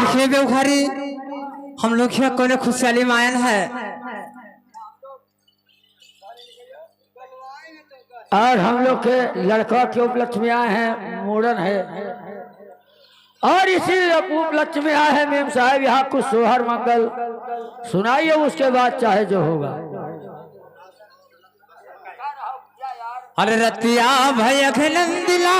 देखिए बेवखारी, हम लोग यहाँ कोने खुशहाली में आयन है और हम लोग के लड़का के उपलक्ष्य में आए हैं, मूड़न है और इसी उपलक्ष्य में आए हैं मेम साहब यहाँ कुछ सोहर मंगल सुनाइए, उसके बाद चाहे जो होगा। अरे रतिया भय नंदिला